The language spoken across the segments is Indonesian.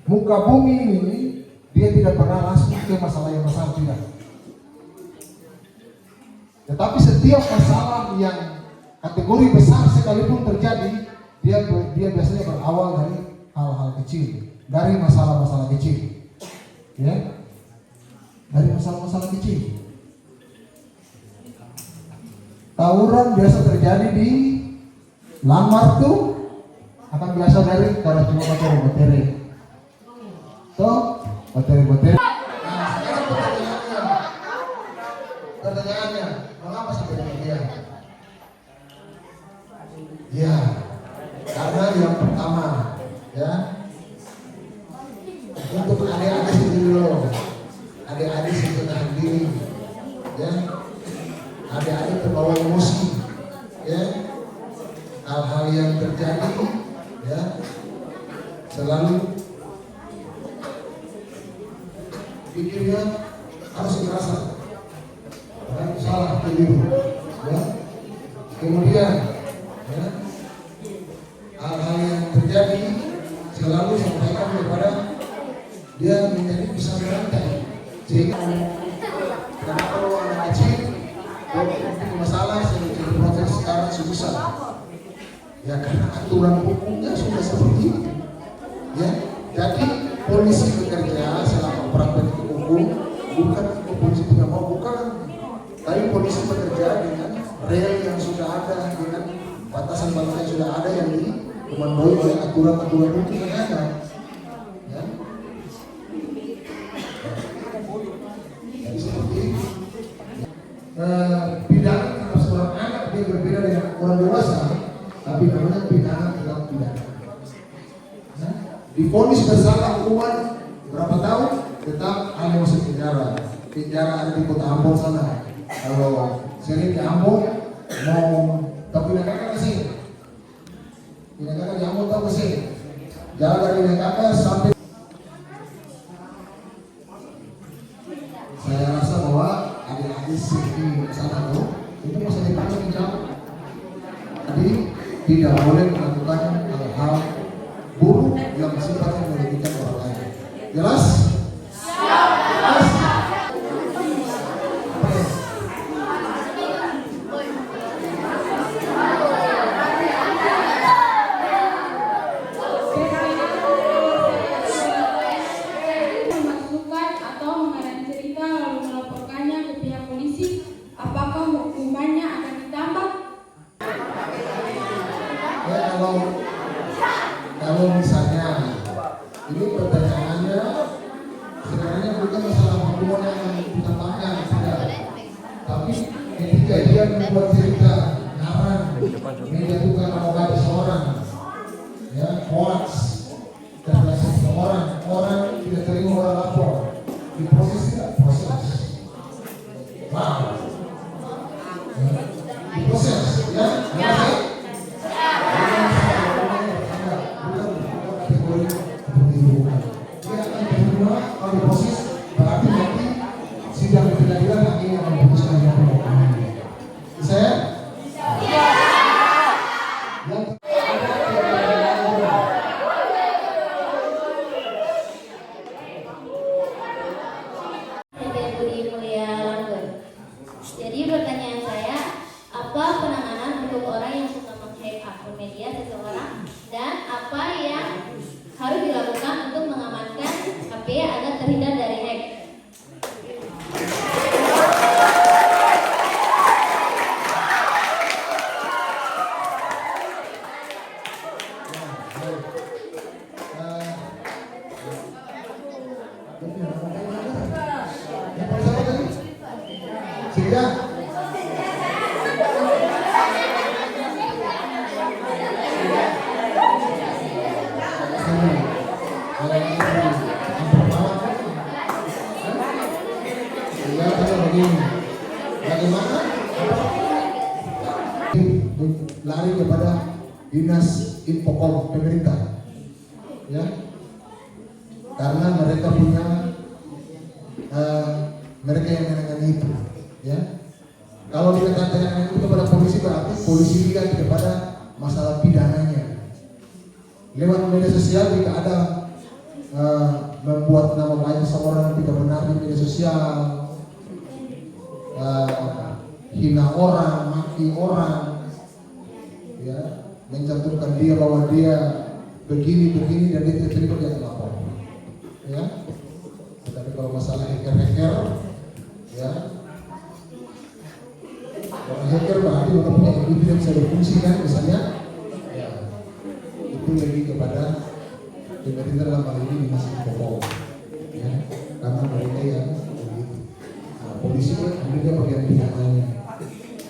muka bumi ini dia tidak pernah langsung ke masalah yang besar, tidak. Tetapi setiap masalah yang kategori besar sekalipun terjadi, dia biasanya berawal dari hal-hal kecil, dari masalah-masalah kecil, ya, dari masalah-masalah kecil. Tawuran biasa terjadi di lamar tuh akan biasa dari karena cuma materi-materi. So, materi-materi. Nah, sekarang pertanyaannya, mengapa sampai demikian? Ya, karena yang pertama, ya, untuk adik-adik sendiri dulu, adik-adik sendiri tahan diri, ya, adik-adik terbawa emosi, ya, hal-hal yang terjadi, ya, selalu pikirnya harus dirasa, salah keliru, ya, kemudian, ya, hal-hal yang terjadi selalu sampaikan kepada dia menjadi bisa berantai, sehingga karena kalau anak kecil masalah jadi proses sekarang susah, ya karena aturan hukumnya sudah seperti itu, ya. Jadi polisi bekerja selama praktek hukum, bukan polisi tidak mau, bukan, tapi polisi bekerja dengan real yang sudah ada, dengan batasan-batasan yang sudah ada yang dikomandoi oleh aturan-aturan hukum yang ada, ya. Jadi seperti itu. Pidana terhadap seorang anak dia berbeda dengan orang dewasa, tapi namanya pidana dalam pidana. Nah, divonis bersalah hukuman berapa tahun? Tetap hanya masuk penjara. Penjara ada di kota Ambon sana. Kalau sering di Ambon mau tapi kakak ke sini. Kakak di Ambon tahu ke sini. Jalan dari kakak sampai. Saya rasa bahwa adik-adik sini sana tuh itu masih dipakai di jam. Jadi tidak boleh melakukan hal-hal buruk yang sifatnya merugikan orang lain. Jelas? Jelas? Memasukkan atau mengarang cerita lalu melaporkannya ke pihak polisi, apakah hukumannya akan ditambah? Ya, kalau misalnya ini pertanyaannya sebenarnya bukan masalah hukuman yang ditambahkan, tidak. Tapi ketika dia membuat cerita ngarang, menjatuhkan nama baik seorang, ya, hoax, dan orang tidak terima orang lapor, diproses tidak? Proses. Wow. Ya, diproses, ya. Berarti nanti sidang pengadilan lagi yang memutuskan yang saya Jadi pertanyaan saya, apa penanganan untuk orang yang suka menghack akun media seseorang dan apa yang harus dilakukan untuk mengamankan HP agar terhindar dari hack? bagaimana lari kepada dinas infocom pemerintah, ya, karena mereka punya mereka yang menangani itu, ya. Kalau dikatakan itu kepada polisi berarti polisi lihat kepada masalah pidananya. Lewat media sosial jika ada membuat nama baik seorang tidak benar di media sosial, hina orang, maki orang, ya, mencantumkan dia bahwa dia begini dan dia tidak terima, dia lapor, ya. Tapi kalau masalah hacker, ya, orang hacker berarti orang punya individu yang bisa berfungsi kan, misalnya, ya, itu lebih kepada pemerintah dalam hal ini masih pokok, ya, karena mereka yang polisi kan ambilnya bagian pidananya,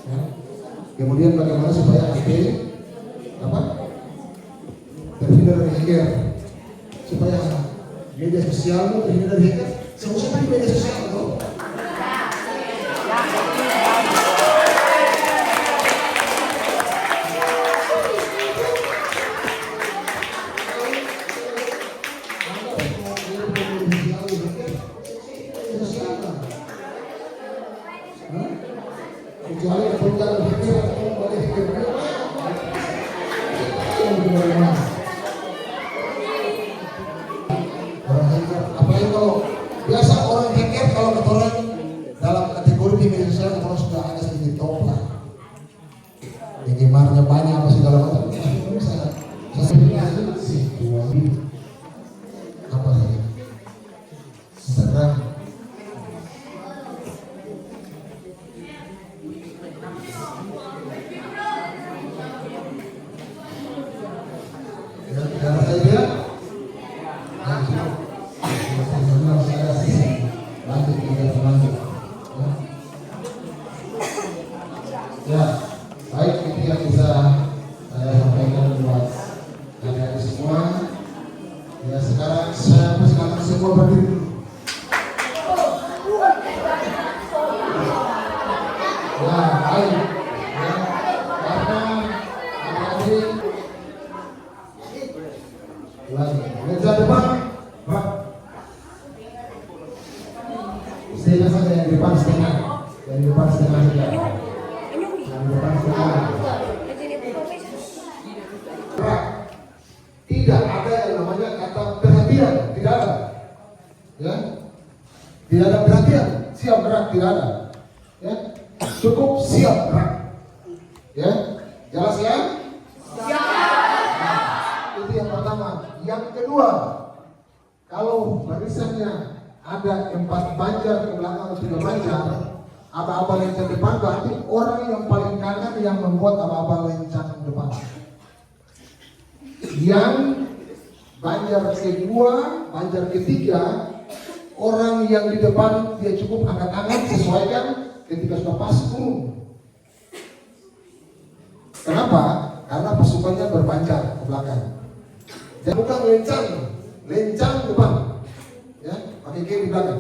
ya. Kemudian bagaimana supaya terhindar dari hacker, supaya media sosial terhindar dari hacker, seharusnya di media sosial tuh. Kecuali kebetulan hacker atau boleh hacker. Apalagi kalau biasa orang hacker, kalau kebetulan dalam kategori di media sosial kalau sudah ada sedikit top lah, penggemarnya banyak apa segala macam. Saya apa lagi? Instagram. Karena saya bilang, ya, baik itu yang bisa saya sampaikan buat adik-adik semua. Ya, sekarang saya persilakan semua berdiri dulu. Ya, baik. Ya, karena adik-adik lagi meja depan, Pak. Setengah saja yang depan setengah, yang depan setengah saja. Yang depan setengah. Pak, tidak ada yang namanya kata perhatian, tidak ada. Ya, tidak ada perhatian, siap gerak tidak ada. Ya, cukup siap gerak. Ya, jelas ya? Itu yang pertama. Yang kedua, kalau barisannya ada 4 banjar ke belakang atau 3 banjar, apa-apa lencang depan berarti orang yang paling kanan yang membuat apa-apa lencang depan. Yang banjar kedua, banjar ketiga, orang yang di depan dia cukup angkat tangan, sesuaikan, ketika sudah pas turun. Kenapa? Karena pasukannya berbanjar ke belakang. Dan bukan lencang depan, ya, pakai kiri belakang.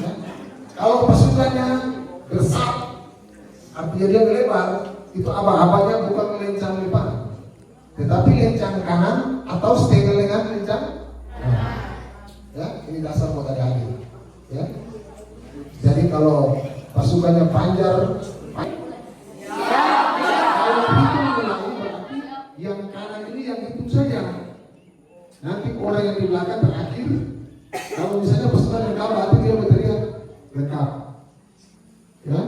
Ya. Kalau pasukannya bersat, artinya dia melebar, itu apa-apanya bukan melencang depan, tetapi lencang kanan atau setengah lengan lencang. Ya, ini dasar buat adik-adik. Ya. Jadi kalau pasukannya banjar, kalau hitung berarti yang kanan ini yang hitung saja. Nanti orang yang di belakang terakhir, kalau misalnya pasukan lengkap, berarti dia berteriak lengkap. Ya,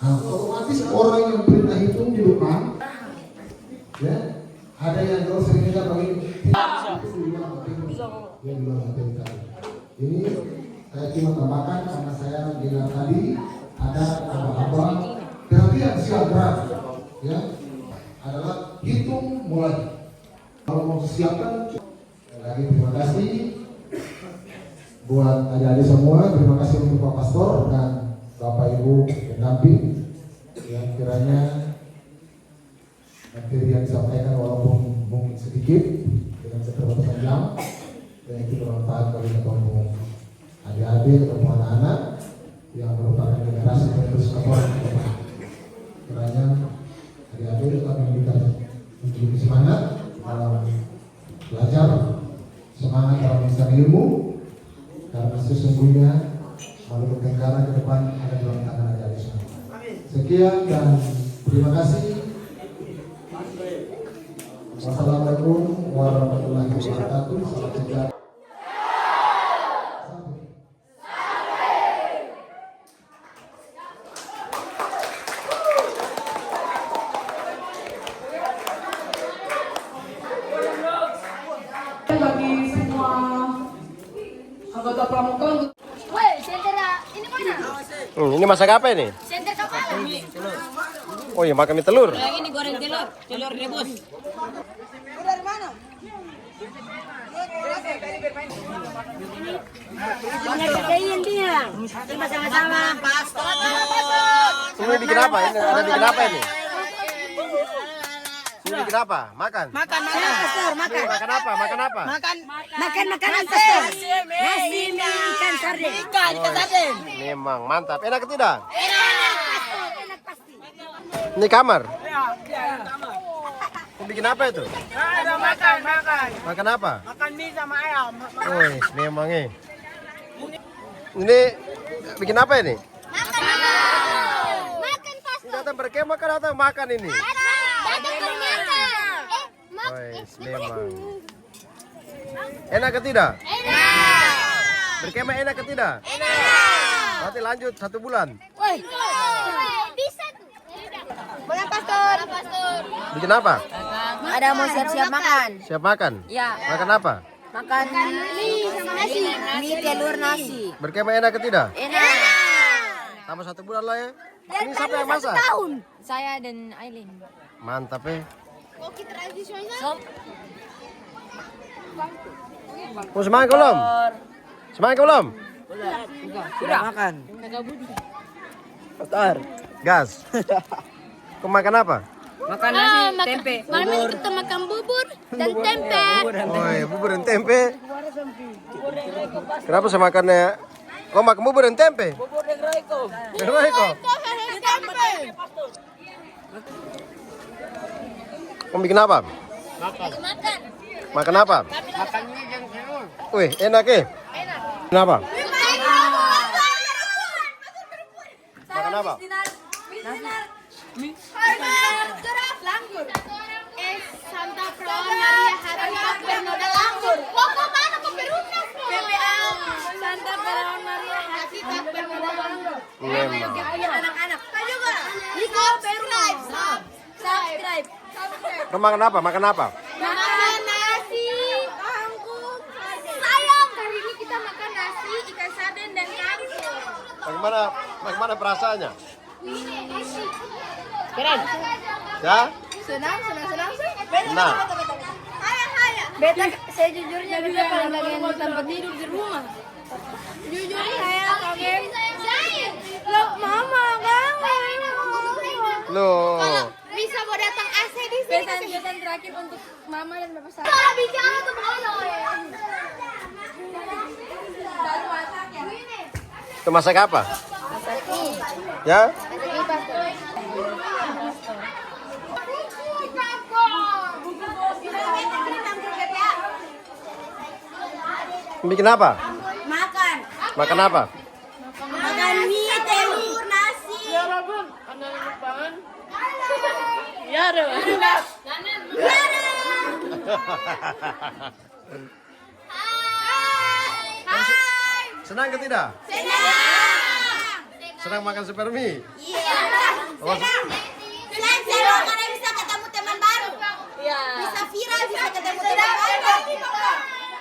nah, otomatis orang yang perintah hitung di depan, ya, ada yang terus seringnya begini. Ini saya cuma tambahkan karena saya bilang tadi ada apa-apa perhatian siap gerak, ya, adalah hitung mulai. Kalau mau siapkan. Lagi terima kasih buat adik-adik semua, terima kasih untuk Pak Pastor dan Bapak Ibu pendamping yang kiranya materi yang disampaikan walaupun mungkin sedikit dengan keterbatasan jam dan itu bermanfaat bagi ketemu adik-adik atau anak-anak yang merupakan generasi penerus kapal. Kiranya adik-adik tetap memberikan menjadi semangat dalam belajar, semangat dalam mencari ilmu, karena sesungguhnya Maluku Tenggara ke depan ada dalam tangan adik-adik semua. Sekian dan terima kasih. Wassalamualaikum warahmatullahi wabarakatuh. Salam sejahtera. anggota pramuka untuk Woi, senter ini mana? Ini masak apa ini? Senter kapan? Oh iya, makan mie telur. Yang ini goreng telur, telur rebus. Banyak kerjain dia. Kita sama-sama. Ini bikin apa? Ini ada bikin apa ini? Ini bikin apa? Makan. Makan, pastor, makan. Makan apa? Makan apa? Makan makanan pastor. Nasi ikan sarden. Ikan sarden. Memang mantap. Enak tidak? Enak pasti. Ini kamar. Ini bikin apa itu? Ada makan. Makan apa? Makan mie sama ayam. Oh, memang eh. Ini bikin apa ini? Makan pas. Ini datang berkemah kan atau makan ini? Datang bermakan. Oh, memang. Enak ke tidak? Enak. Berkemah enak ke tidak? Enak. Berarti lanjut 1 bulan. Woi. Bisa tuh. Boleh pastor. Bikin apa? Ada mau siap-siap makan. Siap makan? Ya. Makan apa? Makan Mie sama nasi. mie telur nasi. Berkemah enak ke tidak? Enak. Tambah 1 bulan lah ya. Ini siapa yang masak? Saya dan Aileen. Mantap eh. Koki tradisional. Sop. Mau semangat belum? Semangat belum? Sudah makan. Gas. Kau makan apa? Makan nasi, tempe. Malam ini kita makan bubur dan tempe. Oh, bubur dan tempe. Kenapa saya makannya? Kau makan bubur dan tempe? Bubur dan Royco. Kenapa? Kau bikin apa? Makan. Makan apa? Makan mie dan telur. Wih, enak eh. Kenapa? Makan apa? Langgur. Santa Croce Maria Hati Bernoda Langgur. Kok mana ke Perumnas? PPA Santa Croce Maria Hati Bernoda Langgur. Memang. Anak-anak. Saya juga. Niko Perumnas. Subscribe. Kau makan apa? Makan apa? Makan nasi. Kangkung. Sayang. Hari ini kita makan nasi, ikan sarden dan kangkung. Bagaimana perasaannya? Keren. Ya? Senang sih. Nah, Beta, sejujurnya beta paling kangen di tempat tidur di rumah. Jujur saya kangen. Loh, mama kangen. loh. Bisa mau datang AC di sini. Besan terakhir untuk mama dan bapak saya. Bicara tuh bono ya. Baru masak ya. Itu masak apa? Ya? Bikin apa? Makan. Makan apa? Makan mie, telur, nasi. Ya, deh. Senang ke tidak? Senang. Senang makan super mie? Iya. Oh, Senang karena bisa ketemu teman baru. Iya. Bisa viral, bisa ketemu teman baru.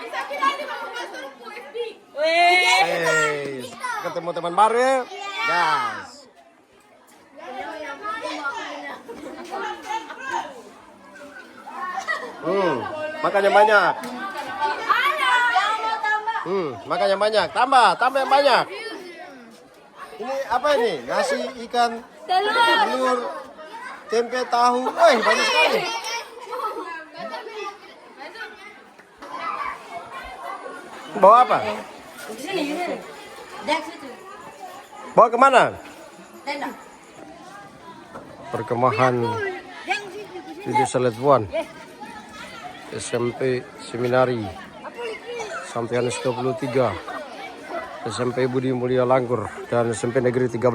Bisa viral di pastor FB. hey, ketemu teman baru ya? Gas. Makannya banyak. Makannya banyak. Tambah yang banyak. Ini apa ini? Nasi, ikan, telur, tempe, tahu. Wih, banyak sekali. Bawa apa? Bawa kemana? Perkemahan di Desa Letuan, SMP Seminari, Sampianes 23, SMP Budi Mulia Langgur, dan SMP Negeri 13.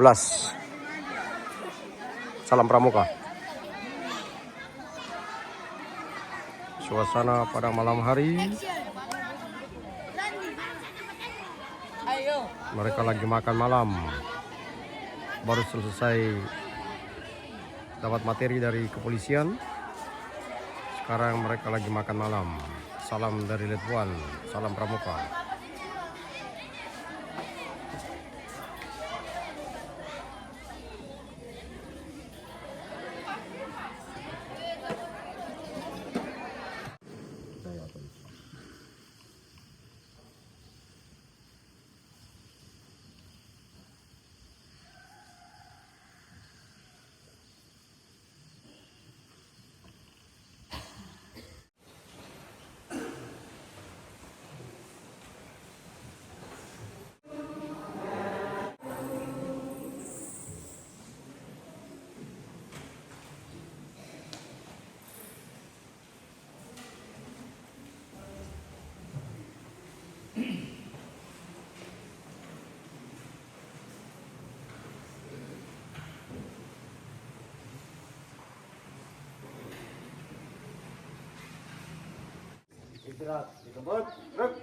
Salam Pramuka. Suasana pada malam hari. Mereka lagi makan malam. Baru selesai dapat materi dari kepolisian. Sekarang mereka lagi makan malam. Salam dari Letuan, salam Pramuka. istirahat di kebun. Rek.